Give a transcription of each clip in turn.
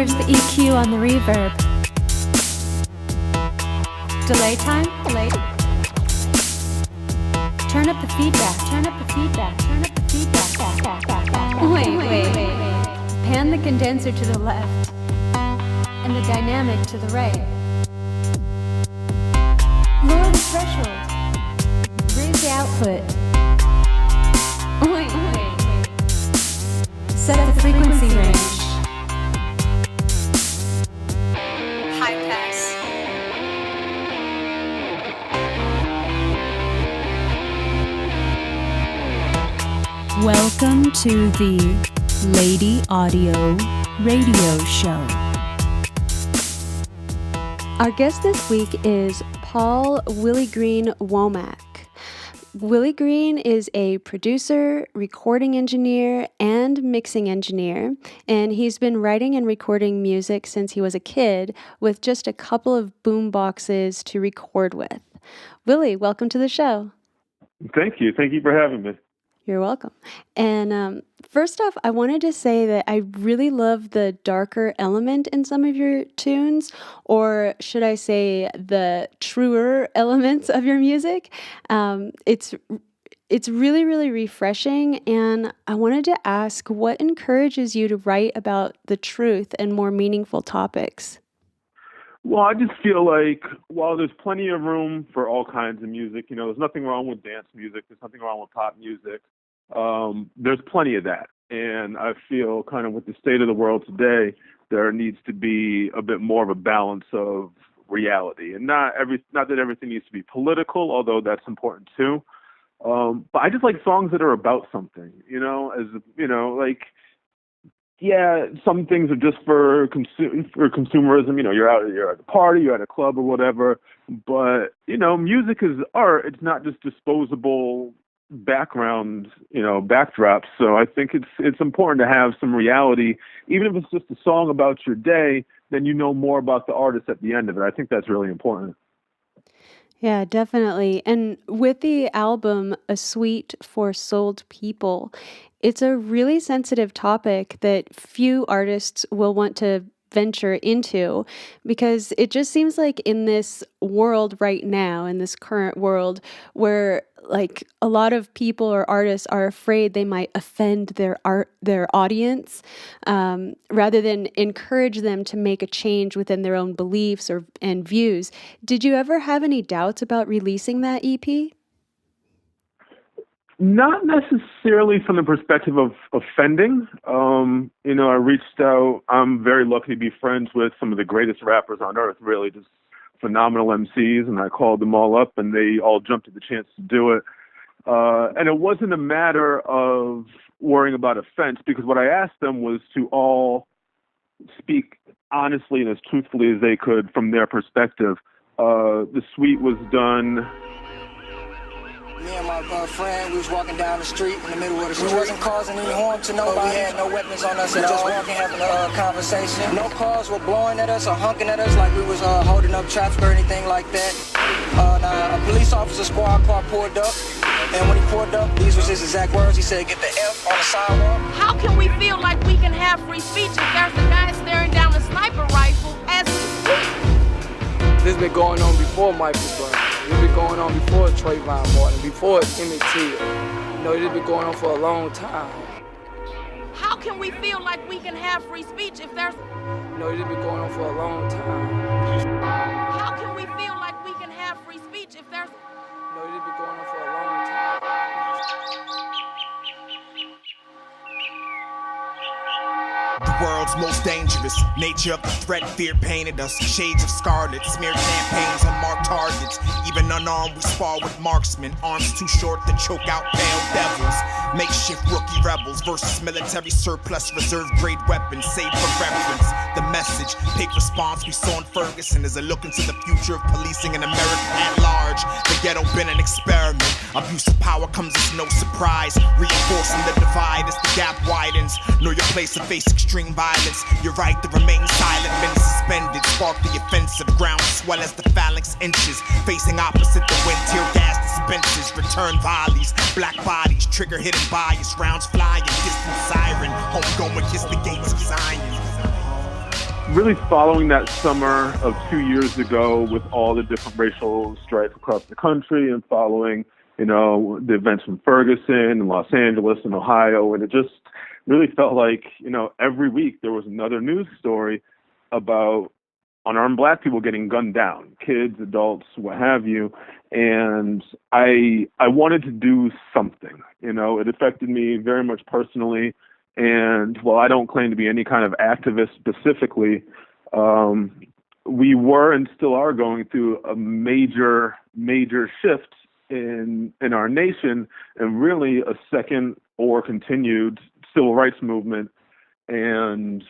Where's the EQ on the reverb? Delay time? Delay. Turn up the feedback. Turn up the feedback. Turn up the feedback. Wait. Pan the condenser to the left and the dynamic to the right. Lower the threshold. Raise the output. Wait. Set the frequency range. High pass. Welcome to the Lady Audio Radio Show. Our guest this week is Paul Willie Green Womack. Willie Green is a producer, recording engineer, and mixing engineer, and he's been writing and recording music since he was a kid with just a couple of boom boxes to record with. Willie, welcome to the show. Thank you. Thank you for having me. You're welcome. And first off, I wanted to say that I really love the darker element in some of your tunes, or should I say the truer elements of your music. It's really, really refreshing, and I wanted to ask, what encourages you to write about the truth and more meaningful topics? Well, I just feel like while there's plenty of room for all kinds of music, there's nothing wrong with dance music, there's nothing wrong with pop music. There's plenty of that. And I feel kind of with the state of the world today, there needs to be a bit more of a balance of reality. And not that everything needs to be political, although that's important too. But I just like songs that are about something, some things are just for consumerism. You're at a party, you're at a club or whatever. But, music is art. It's not just disposable background, backdrops. So I think it's important to have some reality, even if it's just a song about your day, then you know more about the artist at the end of it. I think that's really important. Yeah, definitely. And with the album, A Suite for Souled People, it's a really sensitive topic that few artists will want to venture into, because it just seems like in this world right now, in this current world, where like a lot of people or artists are afraid they might offend their audience, rather than encourage them to make a change within their own beliefs and views. Did you ever have any doubts about releasing that EP? Not necessarily from the perspective of offending. I reached out. I'm very lucky to be friends with some of the greatest rappers on earth, really just phenomenal MCs, and I called them all up, and they all jumped at the chance to do it. And it wasn't a matter of worrying about offense, because what I asked them was to all speak honestly and as truthfully as they could from their perspective. The suite was done. Me and my friend, we was walking down the street in the middle of the street. We wasn't causing any harm to nobody. We had no weapons on us and just walking, having a conversation. No cars were blowing at us or honking at us like we was holding up traffic or anything like that. Now, a police officer squad car pulled up, and when he pulled up, these was his exact words. He said, "Get the F on the sidewalk." How can we feel like we can have free speech if there's a guy staring down a sniper rifle as we speak? This has been going on before Michael Brown. It's been going on before Trayvon Martin, before Emmett Till. It's been going on for a long time. How can we feel like we can have free speech if there's... It's been going on for a long time. How can we feel like we can have free speech if there's... It's been going on for a long time. The world's most dangerous. Nature of the threat, fear painted us. Shades of scarlet, smear campaigns on marked targets. Even unarmed, we spar with marksmen. Arms too short to choke out pale devils. Makeshift rookie rebels versus military surplus reserve grade weapons. Saved for reference. The message, pick response we saw in Ferguson is a look into the future of policing in America at large. The ghetto been an experiment. Abuse of power comes as no surprise. Reinforcing the divide as the gap widens. Know your place to face extreme violence. Your right to remain silent, been suspended. Spark the offensive, ground swell as the phalanx inches. Facing opposite the wind, tear gas dispensers. Return volleys, black bodies, trigger hidden bias. Rounds flying, distant siren. Home going kiss the gates of Zion. really following that summer of 2 years ago with all the different racial strife across the country and following, the events from Ferguson and Los Angeles and Ohio. And it just really felt like, every week there was another news story about unarmed black people getting gunned down, kids, adults, what have you. And I wanted to do something. It affected me very much personally. And while I don't claim to be any kind of activist specifically, we were and still are going through a major shift in our nation, and really a second or continued civil rights movement. And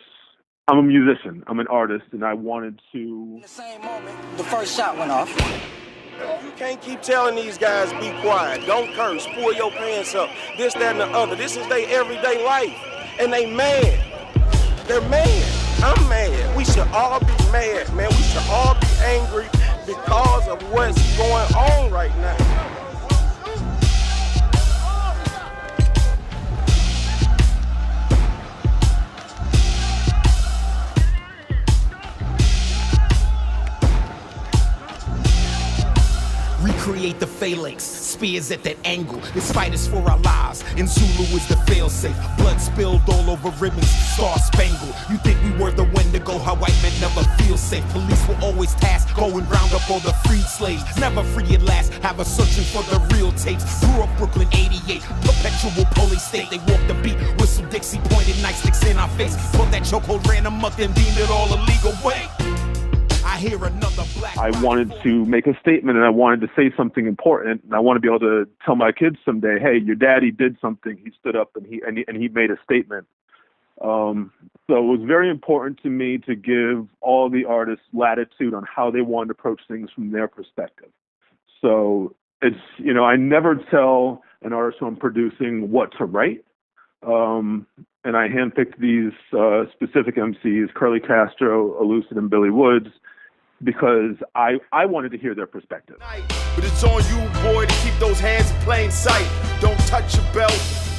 I'm a musician, I'm an artist, and I wanted to. In the same moment, the first shot went off. You can't keep telling these guys, be quiet, don't curse, pull your pants up, this, that, and the other. This is their everyday life. And they mad. They're mad. I'm mad. We should all be mad, man. We should all be angry because of what's going on right now. Recreate the phalanx, spears at that angle. This fight is for our lives, and Zulu is the failsafe. Blood spilled all over ribbons, star spangled. You think we were the Wendigo, how white men never feel safe. Police were always tasked, going round up all the freed slaves. Never free at last, have us searching for the real tapes. Grew up Brooklyn, 88, perpetual police state. They walked the beat, whistle Dixie, pointed nightsticks in our face. Put that chokehold, ran amok, then deemed it all illegal. Wait, I hear another black. I wanted to make a statement, and I wanted to say something important, and I want to be able to tell my kids someday, hey, your daddy did something. He stood up and he made a statement. So it was very important to me to give all the artists latitude on how they wanted to approach things from their perspective. So it's, I never tell an artist who I'm producing what to write. And I handpicked these specific MCs, Curly Castro, Elucid, and Billy Woods, because I wanted to hear their perspective. But it's on you, boy, to keep those hands in plain sight. Don't touch your belt,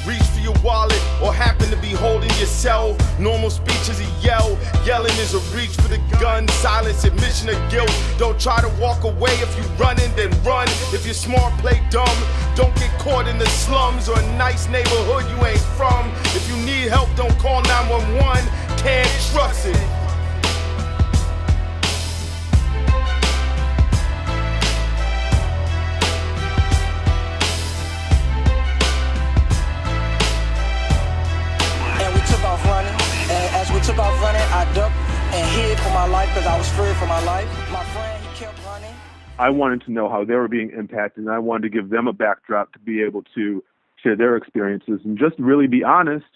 reach for your wallet, or happen to be holding your cell. Normal speech is a yell, yelling is a reach for the gun. Silence, admission of guilt. Don't try to walk away. If you running, then run. If you're smart, play dumb. Don't get caught in the slums or a nice neighborhood you ain't from. If you need help, don't call 911. Can't trust it. Took off running, I ducked and hid for my life because I was feared for my life. My friend, he kept running. I wanted to know how they were being impacted, and I wanted to give them a backdrop to be able to share their experiences and just really be honest,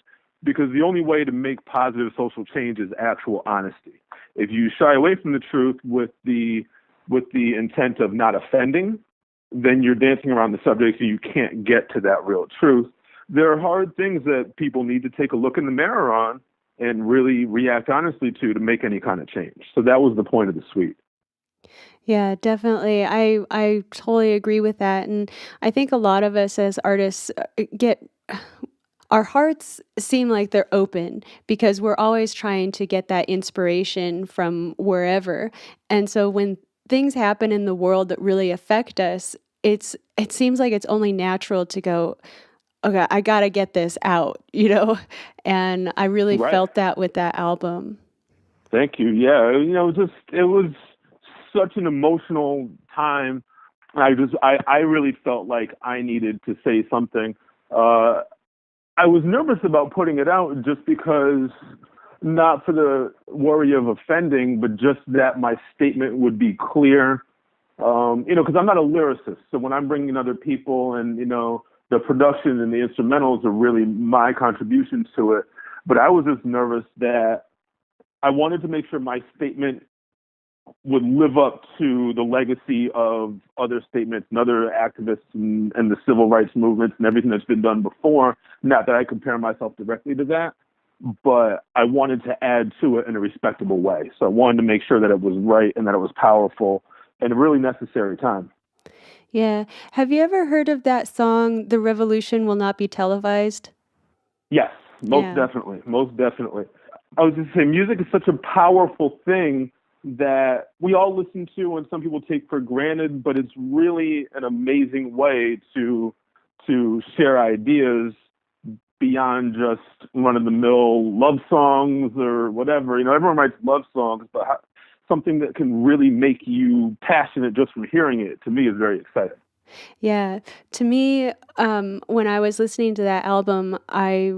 because the only way to make positive social change is actual honesty. If you shy away from the truth with the intent of not offending, then you're dancing around the subject so you can't get to that real truth. There are hard things that people need to take a look in the mirror on and really react honestly to make any kind of change. So that was the point of the suite. Yeah, definitely. I totally agree with that. And I think a lot of us as artists get our hearts seem like they're open because we're always trying to get that inspiration from wherever. And so when things happen in the world that really affect us, it seems like it's only natural to go, okay, I got to get this out, and I really felt that with that album. Thank you. Yeah, it was such an emotional time. I really felt like I needed to say something. I was nervous about putting it out just because, not for the worry of offending, but just that my statement would be clear. Because I'm not a lyricist. So when I'm bringing other people and, the production and the instrumentals are really my contributions to it. But I was just nervous that I wanted to make sure my statement would live up to the legacy of other statements and other activists and the civil rights movements and everything that's been done before. Not that I compare myself directly to that, but I wanted to add to it in a respectable way. So I wanted to make sure that it was right and that it was powerful in a really necessary time. Yeah. Have you ever heard of that song, "The Revolution Will Not Be Televised"? Yes, most definitely. Most definitely. I was just saying, music is such a powerful thing that we all listen to and some people take for granted, but it's really an amazing way to share ideas beyond just run-of-the-mill love songs or whatever. Everyone writes love songs, but something that can really make you passionate just from hearing it, to me, is very exciting. Yeah. To me, when I was listening to that album, I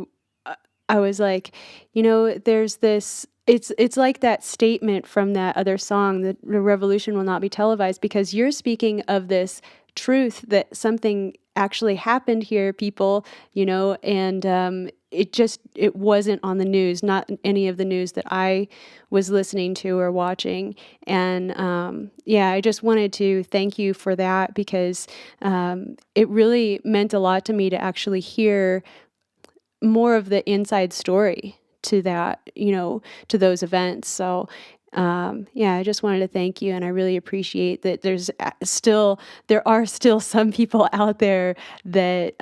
was like, there's this. It's like that statement from that other song that the revolution will not be televised, because you're speaking of this truth that something actually happened here, people, and it wasn't on the news, not any of the news that I was listening to or watching. And yeah, I just wanted to thank you for that, because it really meant a lot to me to actually hear more of the inside story to that, to those events. So, yeah, I just wanted to thank you, and I really appreciate that. There are still some people out there that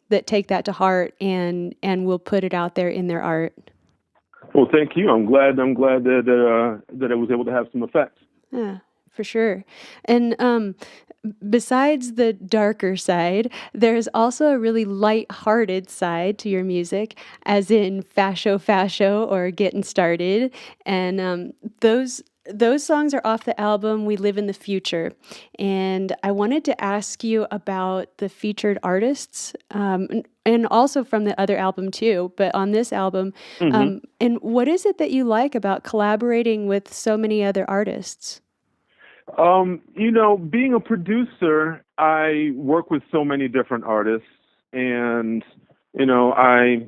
that take that to heart and will put it out there in their art. Well, thank you. I'm glad that I was able to have some effect. Yeah, for sure. And besides the darker side, there's also a really light-hearted side to your music, as in Fasho Fasho or Getting Started. And those songs are off the album We Live in the Future. And I wanted to ask you about the featured artists, and also from the other album too, but on this album. And what is it that you like about collaborating with so many other artists? Being a producer, I work with so many different artists, and, I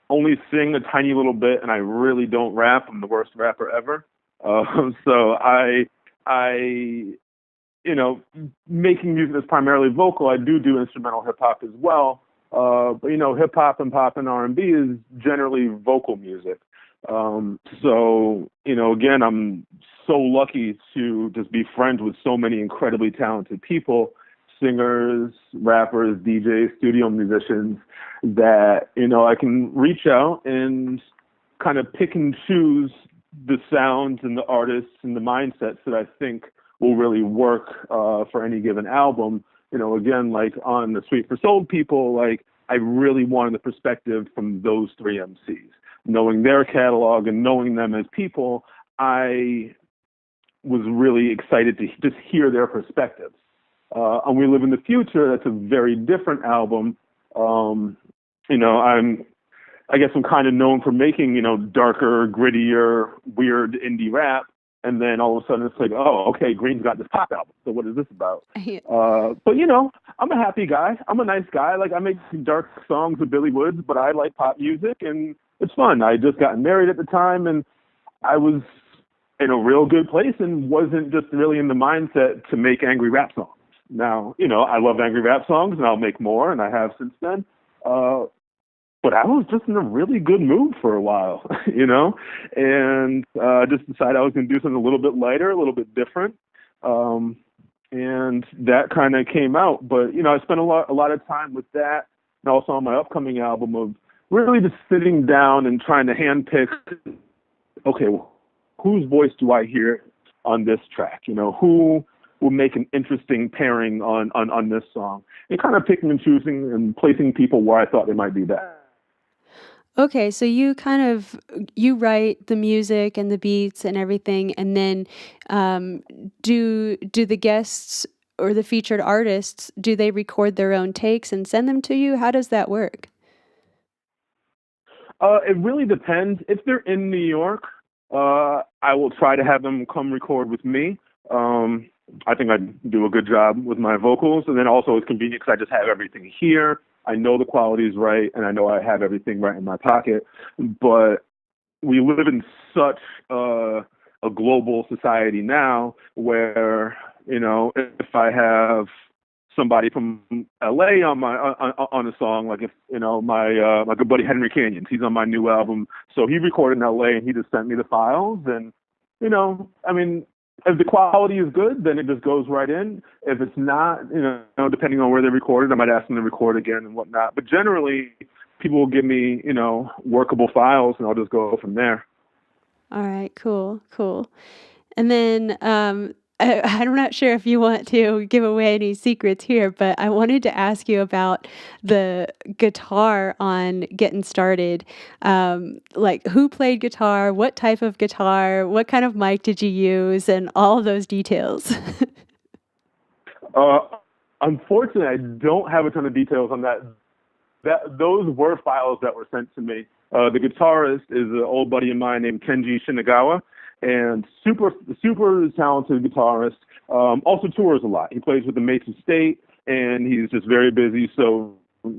only sing a tiny little bit, and I really don't rap. I'm the worst rapper ever. So making music that's primarily vocal, I do instrumental hip hop as well. But hip hop and pop and R&B is generally vocal music. So, again, I'm so lucky to just be friends with so many incredibly talented people, singers, rappers, DJs, studio musicians, that, I can reach out and kind of pick and choose the sounds and the artists and the mindsets that I think will really work for any given album. Again, like on the Sweet for Soul People, like I really wanted the perspective from those three MCs. Knowing their catalog and knowing them as people, I was really excited to just hear their perspectives. On We Live in the Future, that's a very different album. I guess I'm kind of known for making, darker, grittier, weird indie rap. And then all of a sudden it's like, oh, okay, Green's got this pop album. So what is this about? But, I'm a happy guy. I'm a nice guy. Like, I make dark songs with Billy Woods, but I like pop music, and it's fun. I just got married at the time, and I was in a real good place and wasn't just really in the mindset to make angry rap songs. Now, I love angry rap songs, and I'll make more, and I have since then. But I was just in a really good mood for a while, and just decided I was going to do something a little bit lighter, a little bit different. And that kind of came out. But, I spent a lot of time with that, and also on my upcoming album of really just sitting down and trying to handpick, okay, well, whose voice do I hear on this track? Who will make an interesting pairing on this song? And kind of picking and choosing and placing people where I thought they might be best. Okay, so you write the music and the beats and everything, and then do the guests or the featured artists, do they record their own takes and send them to you? How does that work? It really depends. If they're in New York, I will try to have them come record with me. I think I do a good job with my vocals, and then also it's convenient because I just have everything here. I know the quality is right, and I know I have everything right in my pocket. But we live in such a global society now where, if I have somebody from LA on a song, like if, my good buddy Henry Canyons, he's on my new album. So he recorded in LA and he just sent me the files, and, if the quality is good, then it just goes right in. If it's not, depending on where they recorded, I might ask them to record again and whatnot. But generally, people will give me, workable files, and I'll just go from there. All right, cool, cool. And then I'm not sure if you want to give away any secrets here, but I wanted to ask you about the guitar on Getting Started. Like who played guitar, what type of guitar, what kind of mic did you use, and all of those details. Uh, Unfortunately, I don't have a ton of details on that. Those were files that were sent to me. The guitarist is an old buddy of mine named Kenji Shinagawa, and super talented guitarist. Also tours a lot. He plays with the Mason State, and he's just very busy. So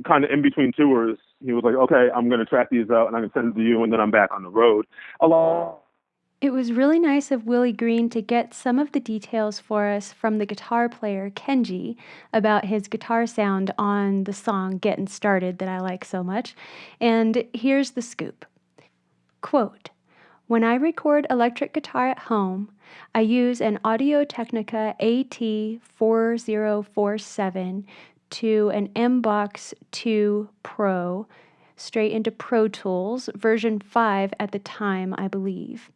kind of in between tours, he was like, "Okay, I'm going to track these out, and I'm going to send them to you, and then I'm back on the road." A lot. It was really nice of Willie Green to get some of the details for us from the guitar player Kenji about his guitar sound on the song Getting Started that I like so much. And here's the scoop. Quote, "When I record electric guitar at home, I use an Audio-Technica AT4047 to an MBox 2 Pro, straight into Pro Tools, version 5 at the time, I believe.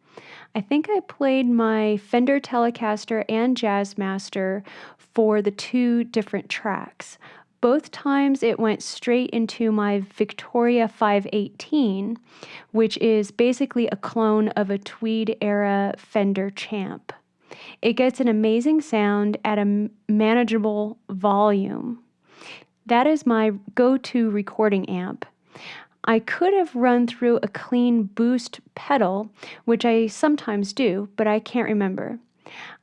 I think I played my Fender Telecaster and Jazzmaster for the 2 different tracks. Both times it went straight into my Victoria 518, which is basically a clone of a Tweed era Fender Champ. It gets an amazing sound at a manageable volume. That is my go-to recording amp. I could have run through a clean boost pedal, which I sometimes do, but I can't remember.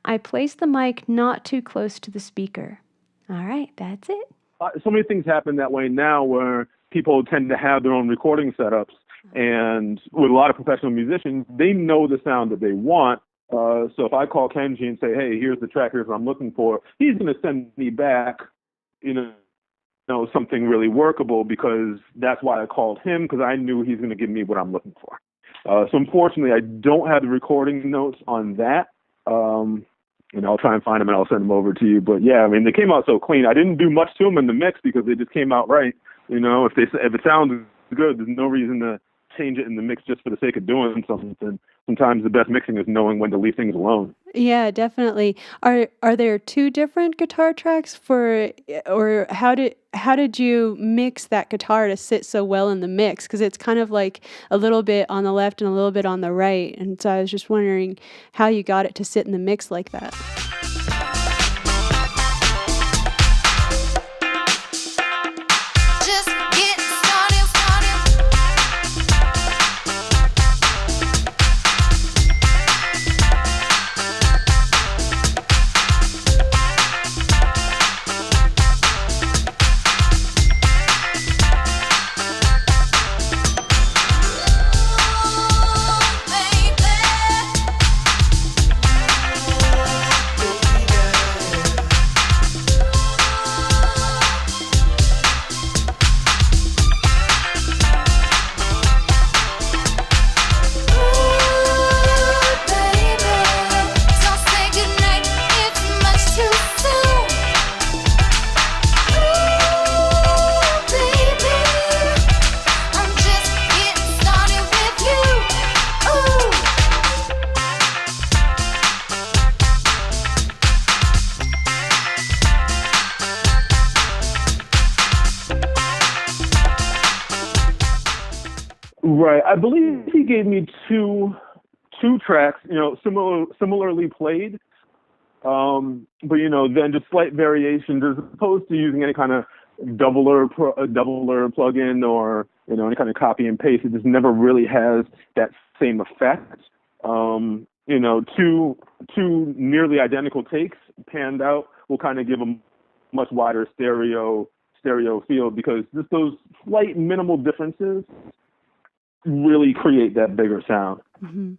I placed the mic not too close to the speaker." All right, that's it. So many things happen that way now where people tend to have their own recording setups. And with a lot of professional musicians, they know the sound that they want. So if I call Kenji and say, "Hey, here's the track, here's what I'm looking for," he's going to send me back, something really workable, because that's why I called him, because I knew he's going to give me what I'm looking for. So unfortunately, I don't have the recording notes on that. I'll try and find them and I'll send them over to you. But yeah, I mean, they came out so clean. I didn't do much to them in the mix because they just came out right. If it sounds good, there's no reason to change it in the mix just for the sake of doing something. Sometimes the best mixing is knowing when to leave things alone. Yeah, definitely. Are there 2 different guitar tracks or how did you mix that guitar to sit so well in the mix? Because it's kind of like a little bit on the left and a little bit on the right. And so I was just wondering how you got it to sit in the mix like that. Right. I believe he gave me two tracks, similarly played. But then just slight variations as opposed to using any kind of doubler plugin or any kind of copy and paste. It just never really has that same effect. Two nearly identical takes panned out will kind of give a much wider stereo field, because just those slight minimal differences really create that bigger sound. Mm-hmm.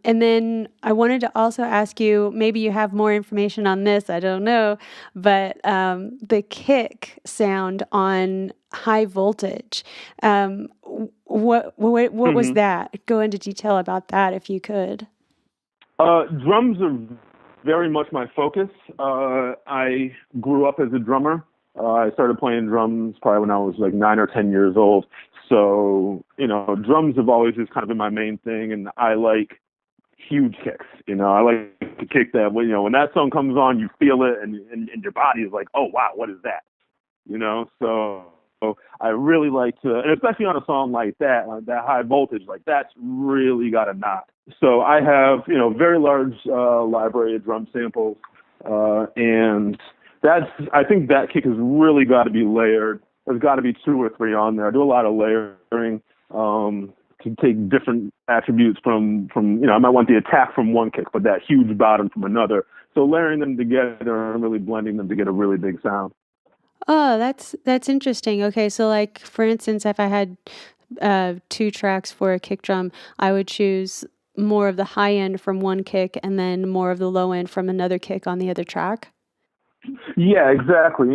And then I wanted to also ask you, maybe you have more information on this, I don't know, but the kick sound on High Voltage, what Mm-hmm. was that? Go into detail about that if you could. Drums are very much my focus. I grew up as a drummer, I started playing drums probably when I was like 9 or 10 years old. So, drums have always just kind of been my main thing, and I like huge kicks. I like to kick that. When that song comes on, you feel it, and your body is like, oh wow, what is that? So I really like to, and especially on a song like that high voltage, like that's really got a knot. So I have, very large library of drum samples, and I think that kick has really got to be layered. There's got to be 2 or 3 on there. I do a lot of layering to take different attributes from I might want the attack from one kick, but that huge bottom from another. So layering them together and really blending them to get a really big sound. Oh, that's interesting. Okay, so like for instance, if I had 2 tracks for a kick drum, I would choose more of the high end from one kick and then more of the low end from another kick on the other track. Yeah, exactly.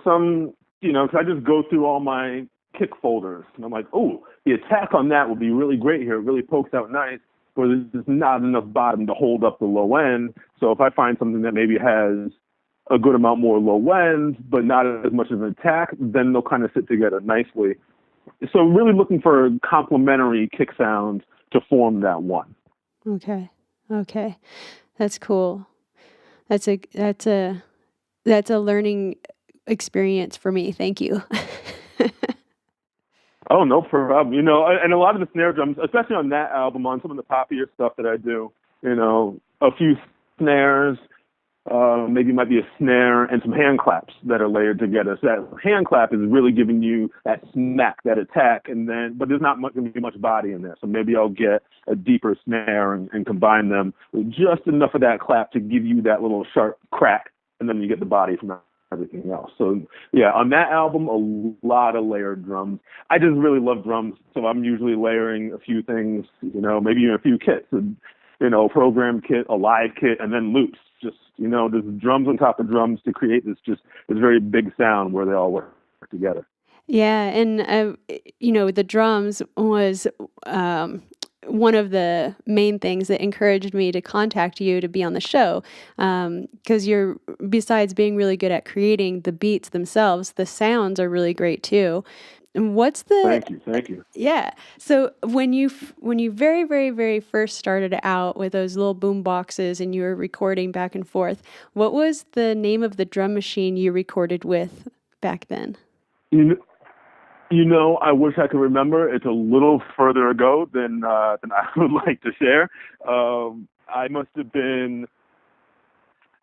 Some, 'cause I just go through all my kick folders and I'm like, oh, the attack on that will be really great here. It really pokes out nice, but there's just not enough bottom to hold up the low end. So if I find something that maybe has a good amount more low end, but not as much of an attack, then they'll kind of sit together nicely. So really looking for complementary kick sounds to form that one. Okay. Okay. That's cool. That's a learning experience for me. Thank you. Oh, no problem. And a lot of the snare drums, especially on that album, on some of the poppier stuff that I do, a few snares, maybe might be a snare and some hand claps that are layered together. So that hand clap is really giving you that smack, that attack, but there's not going to be much body in there. So maybe I'll get a deeper snare and combine them with just enough of that clap to give you that little sharp crack, and then you get the body from everything else. So yeah, on that album, a lot of layered drums. I just really love drums, so I'm usually layering a few things, maybe even a few kits, a program kit, a live kit, and then loops. Just, there's drums on top of drums to create this very big sound where they all work together. Yeah, and the drums was one of the main things that encouraged me to contact you to be on the show, because you're, besides being really good at creating the beats themselves, the sounds are really great too. And Thank you. yeah. So when you very, very, very first started out with those little boom boxes and you were recording back and forth, what was the name of the drum machine you recorded with back then? I wish I could remember. It's a little further ago than I would like to share. I must have been,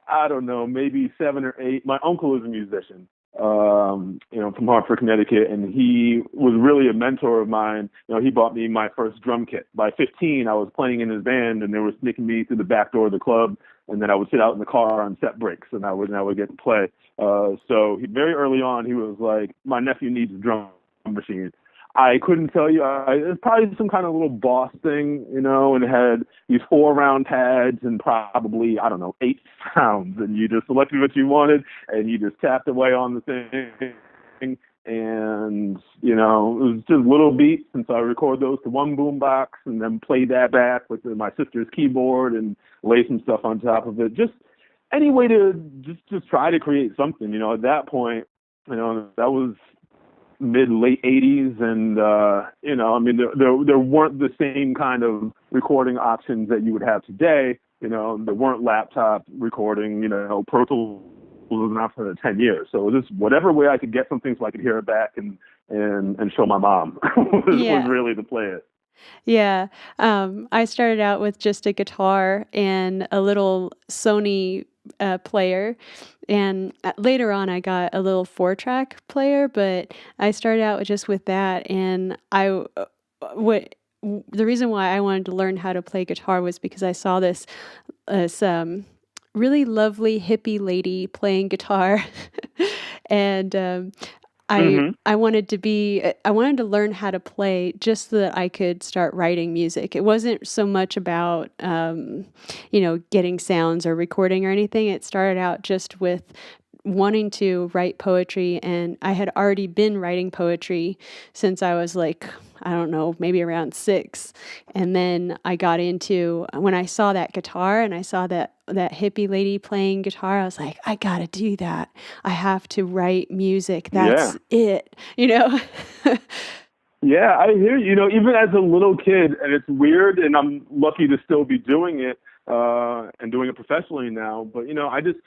I don't know, maybe 7 or 8. My uncle is a musician, from Hartford, Connecticut, and he was really a mentor of mine. He bought me my first drum kit. By 15, I was playing in his band, and they were sneaking me through the back door of the club, and then I would sit out in the car on set breaks, and I would get to play. So very early on, he was like, my nephew needs a drum machine. I couldn't tell you. It's probably some kind of little Boss thing, and it had these 4 round pads and probably, I don't know, 8 sounds. And you just selected what you wanted and you just tapped away on the thing. And, it was just little beats. And so I record those to one boombox and then play that back with my sister's keyboard and lay some stuff on top of it. Just any way to just try to create something, at that point, that was mid-late 80s, and there weren't the same kind of recording options that you would have today. There weren't laptop recording. Pro Tools was not for 10 years, so it was just whatever way I could get something so I could hear it back and show my mom was really to play it. Yeah. I started out with just a guitar and a little Sony player. And later on, I got a little 4-track player, but I started out just with that. And the reason why I wanted to learn how to play guitar was because I saw this really lovely hippie lady playing guitar, and I wanted to learn how to play just so that I could start writing music. It wasn't so much about, getting sounds or recording or anything. It started out just with wanting to write poetry, and I had already been writing poetry since I was like, I don't know, maybe around 6. And then I got into, when I saw that guitar and I saw that hippie lady playing guitar, I was like, I gotta do that. I have to write music. Yeah. That's it, you know? Yeah, I hear you. You know, even as a little kid, and it's weird, and I'm lucky to still be doing it, and doing it professionally now. But you know, I just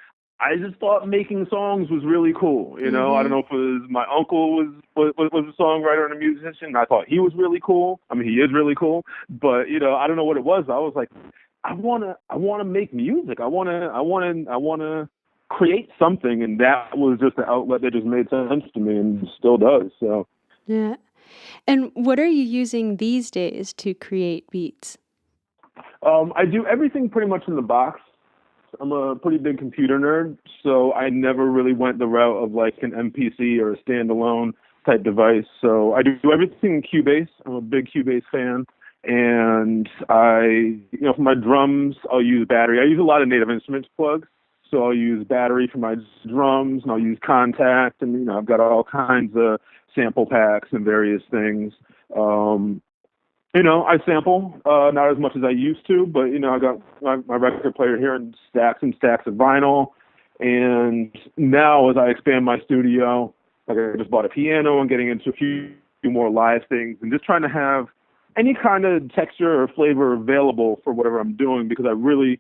thought making songs was really cool. You know, I don't know if it was my uncle was a songwriter and a musician. I thought he was really cool. I mean, he is really cool. But you know, I don't know what it was. I was like, I wanna make music. I wanna create something, and that was just an outlet that just made sense to me, and still does. So. Yeah. And what are you using these days to create beats? I do everything pretty much in the box. I'm a pretty big computer nerd, so I never really went the route of like an MPC or a standalone type device. So I do everything in Cubase. I'm a big Cubase fan. And for my drums, I'll use battery. I use a lot of Native Instruments plugs. So I'll use battery for my drums, and I'll use Contact, and I've got all kinds of sample packs and various things. I sample, not as much as I used to, but, I got my record player here and stacks of vinyl. And now as I expand my studio, like I just bought a piano and getting into a few more live things and just trying to have any kind of texture or flavor available for whatever I'm doing, because I really,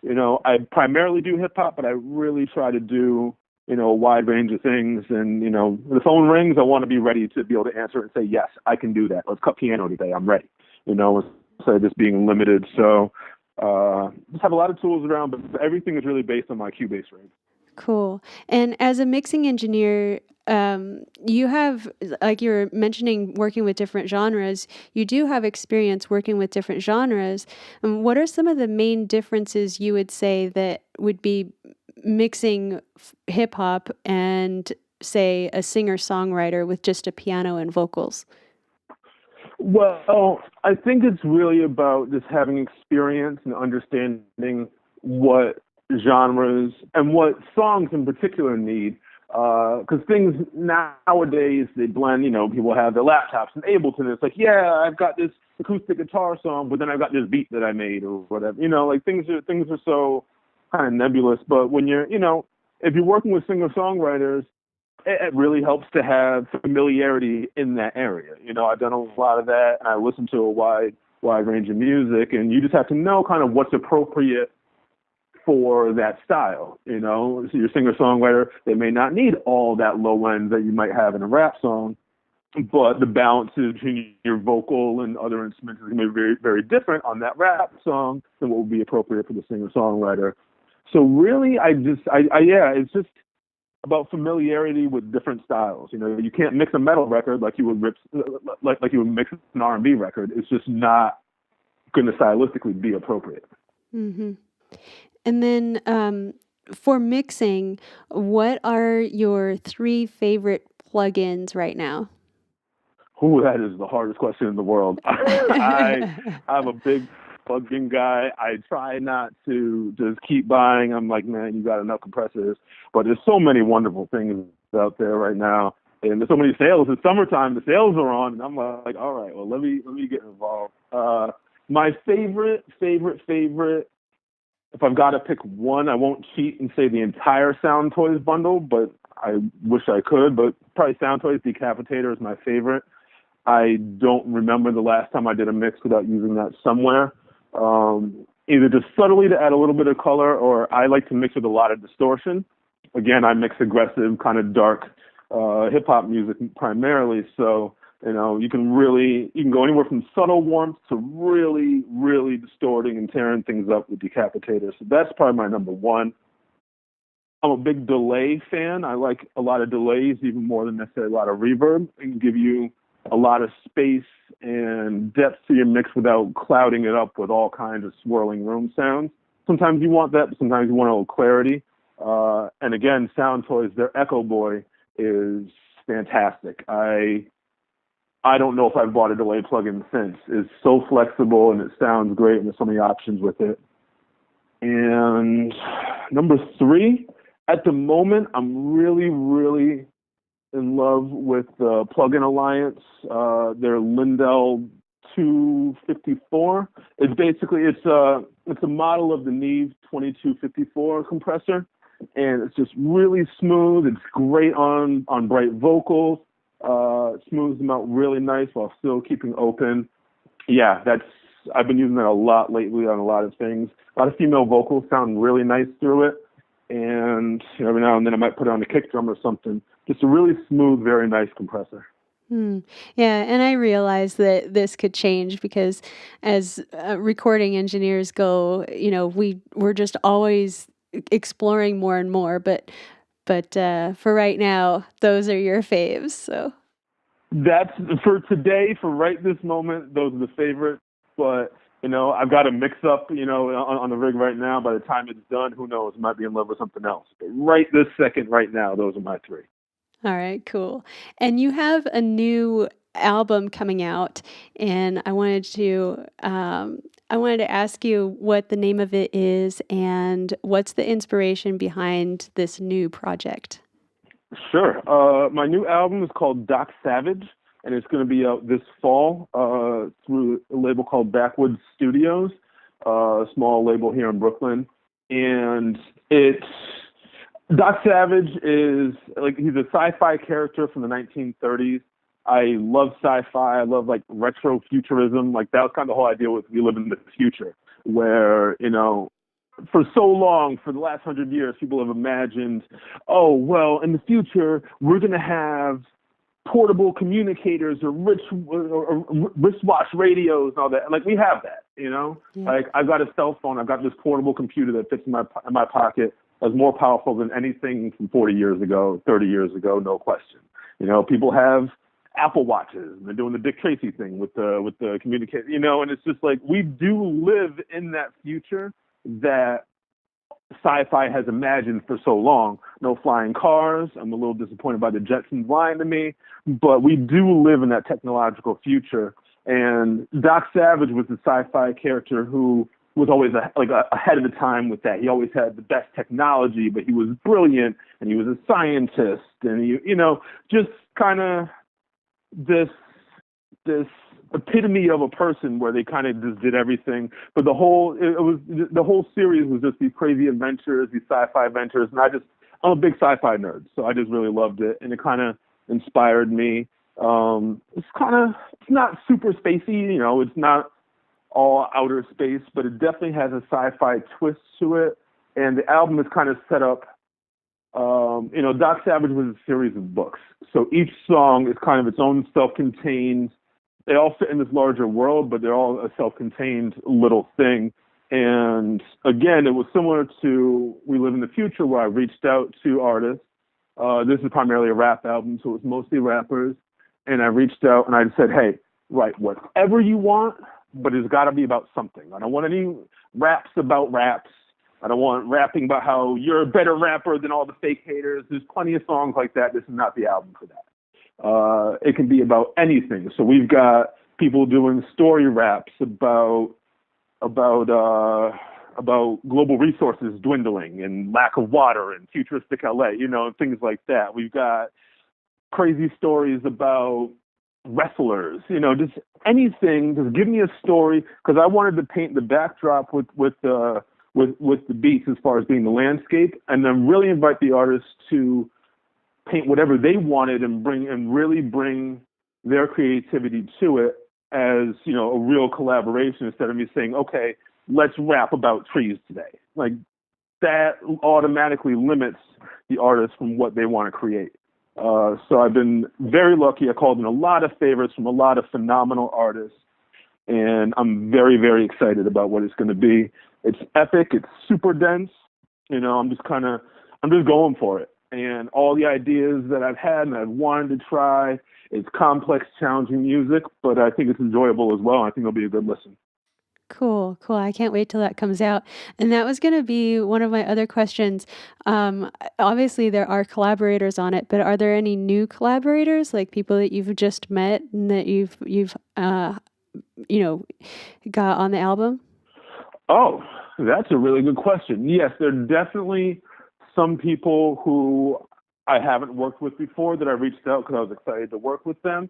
I primarily do hip hop, but I really try to do, a wide range of things. And, the phone rings, I want to be ready to be able to answer it and say, yes, I can do that. Let's cut piano today. I'm ready, instead of just being limited. So just have a lot of tools around, but everything is really based on my Cubase rig. Cool. And as a mixing engineer, you have, like you were mentioning, working with different genres. You do have experience working with different genres. What are some of the main differences you would say that would be mixing hip hop and, say, a singer-songwriter with just a piano and vocals? Well, I think it's really about just having experience and understanding what genres and what songs in particular need. Because things nowadays, they blend, people have their laptops and Ableton. It's like, yeah, I've got this acoustic guitar song, but then I've got this beat that I made or whatever. Things are so kind of nebulous. But when you're, if you're working with singer-songwriters, it really helps to have familiarity in that area. I've done a lot of that, and I listen to a wide range of music, and you just have to know kind of what's appropriate for that style. So your singer-songwriter, they may not need all that low end that you might have in a rap song, but the balance between your vocal and other instruments is going to be very, very different on that rap song than what would be appropriate for the singer-songwriter. So really, it's just about familiarity with different styles. You can't mix a metal record like you would mix an R&B record. It's just not going to stylistically be appropriate. Mm-hmm. And then for mixing, what are your 3 favorite plugins right now? Oh, that is the hardest question in the world. I'm a big plug-in guy. I try not to just keep buying. I'm like, man, you got enough compressors. But there's so many wonderful things out there right now. And there's so many sales. It's summertime. The sales are on. And I'm like, all right, well, let me get involved. My favorite, if I've got to pick one, I won't cheat and say the entire Sound Toys bundle, but I wish I could. But probably Sound Toys Decapitator is my favorite. I don't remember the last time I did a mix without using that somewhere. Either just subtly to add a little bit of color, or I like to mix with a lot of distortion. Again, I mix aggressive, kind of dark hip-hop music primarily. So, you can go anywhere from subtle warmth to really, really distorting and tearing things up with Decapitator. So that's probably my number one. I'm a big delay fan. I like a lot of delays, even more than necessarily a lot of reverb. It can give you a lot of space and depth to your mix without clouding it up with all kinds of swirling room sounds. Sometimes you want that, but sometimes you want a little clarity. And again, Sound Toys, their Echo Boy is fantastic. I don't know if I've bought a delay plugin since. It's so flexible and it sounds great, and there's so many options with it. And number 3, At the moment, I'm really, really in love with the Plugin Alliance. Their Lindell 254. It's a model of the Neve 2254 compressor, and it's just really smooth. It's great on bright vocals. Smooths them out really nice while still keeping open. Yeah, that's I've been using that a lot lately on a lot of things. A lot of female vocals sound really nice through it, and every now and then I might put on a kick drum or something. Just a really smooth, very nice compressor. Hmm. Yeah, and I realize that this could change because as recording engineers go, we're just always exploring more and more. But for right now, those are your faves. So That's for today, for right this moment, those are the favorites. But, I've got a mix up, on the rig right now. By the time it's done, who knows? I might be in love with something else. But right this second, right now, those are my three. all right, cool. And you have a new album coming out, and I wanted to ask you what the name of it is and what's the inspiration behind this new project. Sure. My new album is called Doc Savage, and it's going to be out this fall through a label called Backwoods Studios, a small label here in Brooklyn. And it's Doc Savage is he's a sci-fi character from the 1930s. I love sci-fi. I love retro futurism. That was kind of the whole idea with we live in the future, where for so long, for the last 100 years, people have imagined, oh well, in the future we're going to have portable communicators or wristwatch radios and all that. And we have that. Yeah. I've got a cell phone. I've got this portable computer that fits in my pocket. That's more powerful than anything from 40 years ago, 30 years ago, no question. People have Apple Watches and they're doing the Dick Tracy thing with the communication, and it's just we do live in that future that sci-fi has imagined for so long. No flying cars. I'm a little disappointed by the Jetsons lying to me, but we do live in that technological future. And Doc Savage was the sci-fi character who was always ahead of the time with that. He always had the best technology, but he was brilliant and he was a scientist, and he, just kind of this epitome of a person where they kind of just did everything. But the whole series was just these crazy adventures, these sci-fi adventures, and I'm a big sci-fi nerd, so I just really loved it, and it kind of inspired me. It's not super spacey, it's not all outer space, but it definitely has a sci-fi twist to it. And the album is kind of set up. Doc Savage was a series of books, so each song is kind of its own self-contained. They all fit in this larger world, but they're all a self-contained little thing. And again, it was similar to We Live in the Future, where I reached out to artists. This is primarily a rap album, so it was mostly rappers. And I reached out and I said, hey, write whatever you want, but it's got to be about something. I don't want any raps about raps. I don't want rapping about how you're a better rapper than all the fake haters. There's plenty of songs like that. This is not the album for that. It can be about anything. So we've got people doing story raps about global resources dwindling and lack of water and futuristic LA, and things like that. We've got crazy stories about wrestlers, just anything. Just give me a story, because I wanted to paint the backdrop with the beats as far as being the landscape, and then really invite the artists to paint whatever they wanted and really bring their creativity to it as, a real collaboration, instead of me saying, okay, let's rap about trees today. That automatically limits the artist from what they want to create. So I've been very lucky. I called in a lot of favorites from a lot of phenomenal artists, and I'm very, very excited about what it's going to be. It's epic. It's super dense. I'm just going for it. And all the ideas that I've had and I've wanted to try, it's complex, challenging music, but I think it's enjoyable as well. I think it'll be a good listen. Cool, cool. I can't wait till that comes out. And that was going to be one of my other questions. Obviously, there are collaborators on it, but are there any new collaborators, like people that you've just met and that you've got on the album? Oh, that's a really good question. Yes, there are definitely some people who I haven't worked with before that I reached out because I was excited to work with them.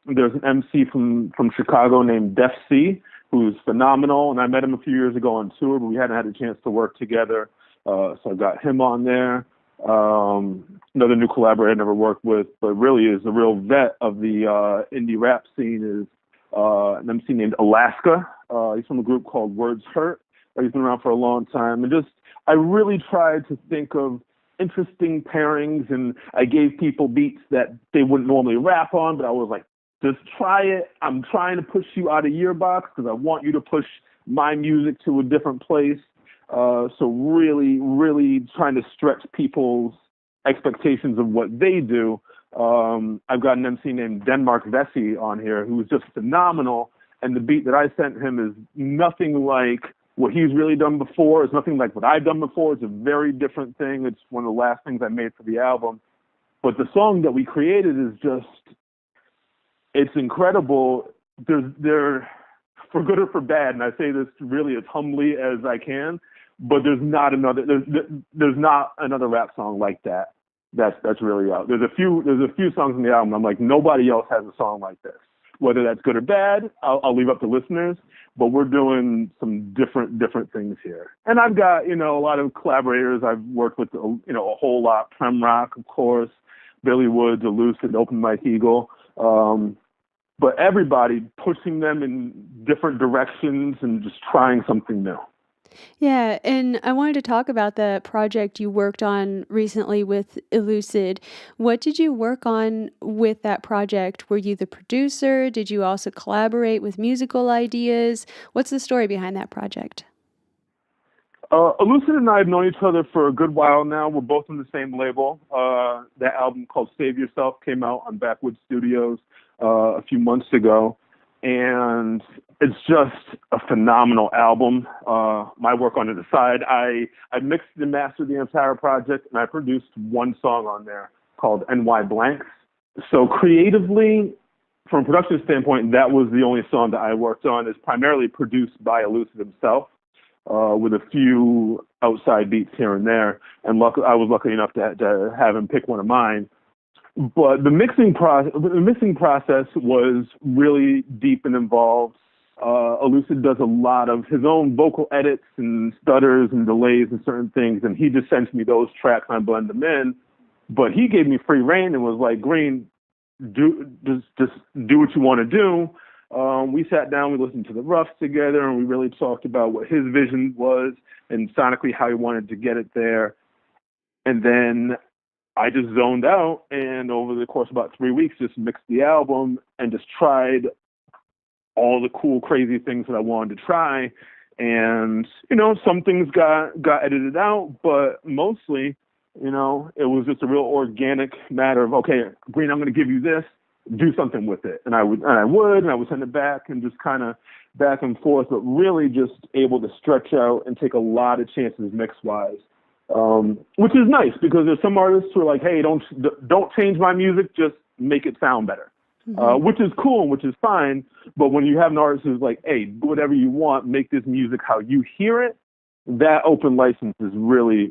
There's an MC from Chicago named Def C, who's phenomenal, and I met him a few years ago on tour, but we hadn't had a chance to work together. So I got him on there. Another new collaborator I never worked with, but really is a real vet of the indie rap scene, is an MC named Alaska. He's from a group called Words Hurt. He's been around for a long time. And just, I really tried to think of interesting pairings, and I gave people beats that they wouldn't normally rap on, but I was like, just try it. I'm trying to push you out of your box because I want you to push my music to a different place. So really, really trying to stretch people's expectations of what they do. I've got an MC named Denmark Vesey on here who is just phenomenal. And the beat that I sent him is nothing like what he's really done before. It's nothing like what I've done before. It's a very different thing. It's one of the last things I made for the album. But the song that we created is just, it's incredible. They're for good or for bad, and I say this really as humbly as I can, but there's not another rap song like that. That's really out. There's a few songs in the album I'm like, nobody else has a song like this. Whether that's good or bad, I'll leave up to listeners. But we're doing some different things here. And I've got, a lot of collaborators I've worked with, a whole lot. Prem Rock, of course, Billy Woods, Elucid, Open Mike Eagle. But everybody pushing them in different directions and just trying something new. Yeah, and I wanted to talk about the project you worked on recently with Elucid. What did you work on with that project? Were you the producer? Did you also collaborate with musical ideas? What's the story behind that project? Elucid and I have known each other for a good while now. We're both on the same label. That album called Save Yourself came out on Backwoods Studios a few months ago. And it's just a phenomenal album. My work on it aside, I mixed and mastered the entire project, and I produced one song on there called NY Blanks. So creatively, from a production standpoint, that was the only song that I worked on. It's primarily produced by Elucid himself, with a few outside beats here and there. And I was lucky enough to have him pick one of mine. But the mixing process was really deep and involved. Elucid does a lot of his own vocal edits and stutters and delays and certain things, and he just sends me those tracks and I blend them in. But he gave me free reign and was like, Green, just do what you want to do. We sat down, we listened to the roughs together, and we really talked about what his vision was and sonically how he wanted to get it there. And then I just zoned out, and over the course of about 3 weeks, just mixed the album and just tried all the cool, crazy things that I wanted to try. And, some things got edited out, but mostly, it was just a real organic matter of, okay, Green, I'm going to give you this, do something with it. And I would send it back and just kind of back and forth, but really just able to stretch out and take a lot of chances mix-wise. Which is nice because there's some artists who are like, hey, don't change my music, just make it sound better. Mm-hmm. Which is cool and which is fine. But when you have an artist who's like, hey, do whatever you want, make this music how you hear it, that open license is really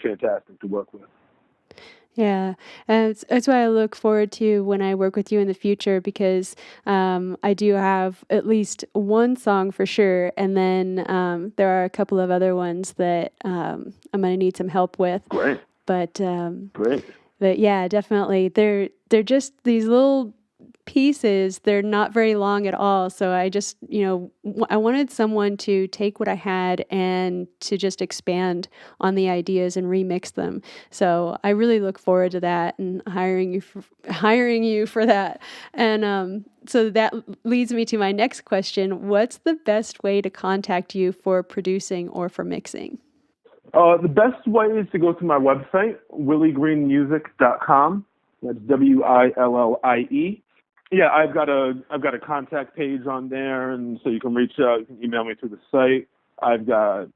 fantastic to work with. Yeah, and that's why I look forward to when I work with you in the future, because I do have at least one song for sure, and then there are a couple of other ones that I'm going to need some help with. Great. But Great. But yeah, definitely. They're just these little pieces. They're not very long at all. So I just, I wanted someone to take what I had and to just expand on the ideas and remix them. So I really look forward to that and hiring you for that. And so that leads me to my next question. What's the best way to contact you for producing or for mixing? The best way is to go to my website, williegreenmusic.com. That's WILLIE. Yeah, I've got a contact page on there, and so you can reach out. You can email me through the site. I've got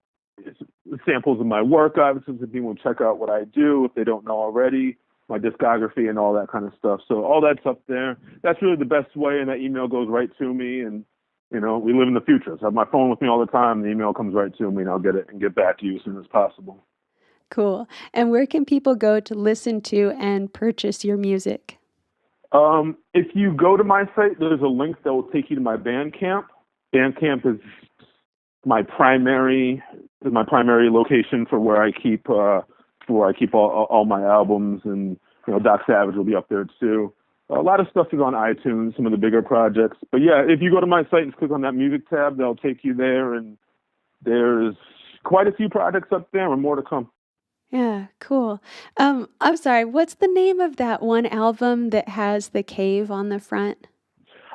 samples of my work, obviously, so people can check out what I do if they don't know already, my discography and all that kind of stuff. So all that's up there. That's really the best way, and that email goes right to me. And we live in the future, so I have my phone with me all the time. The email comes right to me, and I'll get it and get back to you as soon as possible. Cool. And where can people go to listen to and purchase your music? If you go to my site, there's a link that will take you to my Bandcamp. Bandcamp is my primary location for where I keep all my albums, and Doc Savage will be up there too. A lot of stuff is on iTunes, some of the bigger projects. But yeah, if you go to my site and click on that music tab, they'll take you there, and there's quite a few projects up there and more to come. Yeah, cool. I'm sorry, what's the name of that one album that has the cave on the front?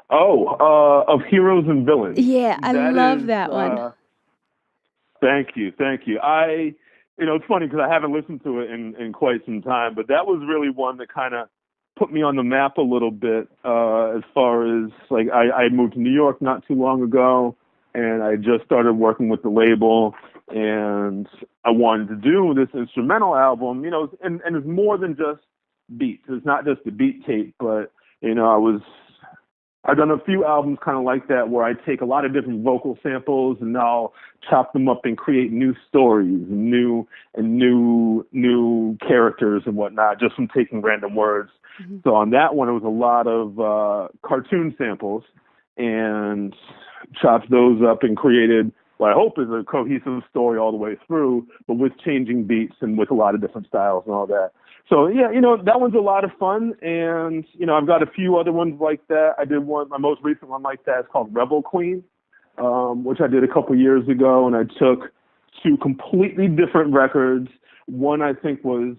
Of Heroes and Villains. Yeah, I love that one. Thank you. It's funny because I haven't listened to it in quite some time, but that was really one that kind of put me on the map a little bit, as far as like I moved to New York not too long ago, and I just started working with the label, and I wanted to do this instrumental album, and it's more than just beats. It's not just a beat tape, but I've done a few albums kind of like that where I take a lot of different vocal samples and I'll chop them up and create new stories and new characters and whatnot, just from taking random words. Mm-hmm. So on that one, it was a lot of cartoon samples, and chopped those up and created what I hope is a cohesive story all the way through, but with changing beats and with a lot of different styles and all that. So yeah, that one's a lot of fun, and I've got a few other ones like that. I did one, my most recent one like that is called Rebel Queen, which I did a couple years ago, and I took two completely different records. One I think was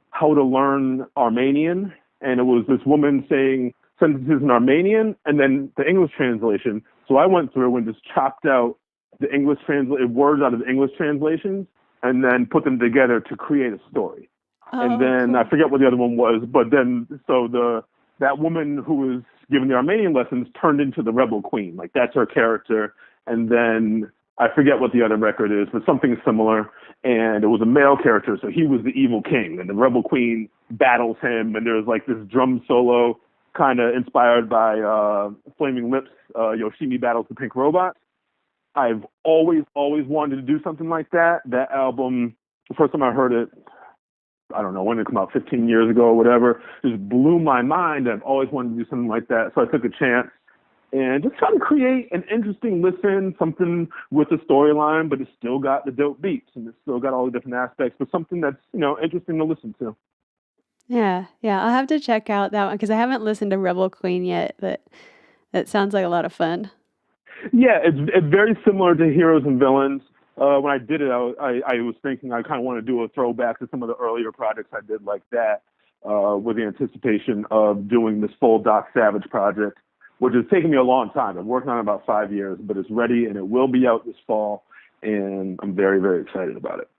How to Learn Armenian, and it was this woman saying sentences in Armenian and then the English translation. So I went through and just chopped out the English words out of the English translations and then put them together to create a story. And then cool. I forget what the other one was, but then that woman who was giving the Armenian lessons turned into the Rebel Queen. Like, that's her character. And then I forget what the other record is, but something similar. And it was a male character, so he was the evil king, and the Rebel Queen battles him. And there's like this drum solo kind of inspired by Flaming Lips, Yoshimi Battles the Pink Robot. I've always wanted to do something like that. That album, the first time I heard it, I don't know when it came out, 15 years ago or whatever, just blew my mind. I've always wanted to do something like that. So I took a chance and just try to create an interesting listen, something with a storyline, but it's still got the dope beats and it's still got all the different aspects, but something that's, interesting to listen to. Yeah. I'll have to check out that one because I haven't listened to Rebel Queen yet, but that sounds like a lot of fun. Yeah, it's very similar to Heroes and Villains. When I did it, I was thinking I kind of want to do a throwback to some of the earlier projects I did like that, with the anticipation of doing this full Doc Savage project, which has taken me a long time. I've worked on it about 5 years, but it's ready and it will be out this fall, and I'm very, very excited about it.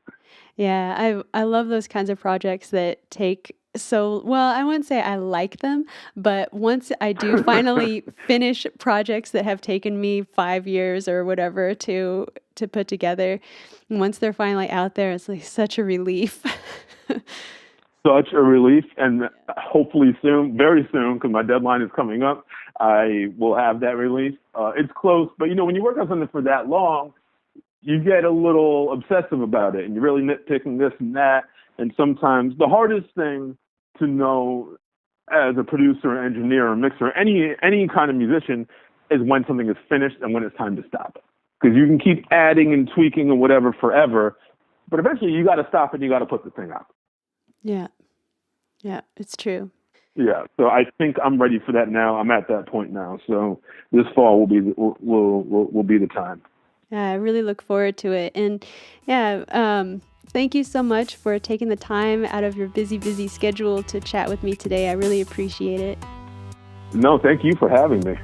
Yeah, I love those kinds of projects that take I wouldn't say I like them, but once I do finally finish projects that have taken me 5 years or whatever to put together, and once they're finally out there, it's like such a relief. Such a relief, and hopefully soon, very soon, because my deadline is coming up, I will have that relief. It's close, but when you work on something for that long, you get a little obsessive about it, and you're really nitpicking this and that. And sometimes the hardest thing to know as a producer, engineer, or mixer, any kind of musician, is when something is finished and when it's time to stop. Because you can keep adding and tweaking and whatever forever, but eventually you got to stop and you got to put the thing out. Yeah, it's true. Yeah, so I think I'm ready for that now. I'm at that point now. So this fall will be the time. Yeah, I really look forward to it. And thank you so much for taking the time out of your busy schedule to chat with me today. I really appreciate it. No, thank you for having me.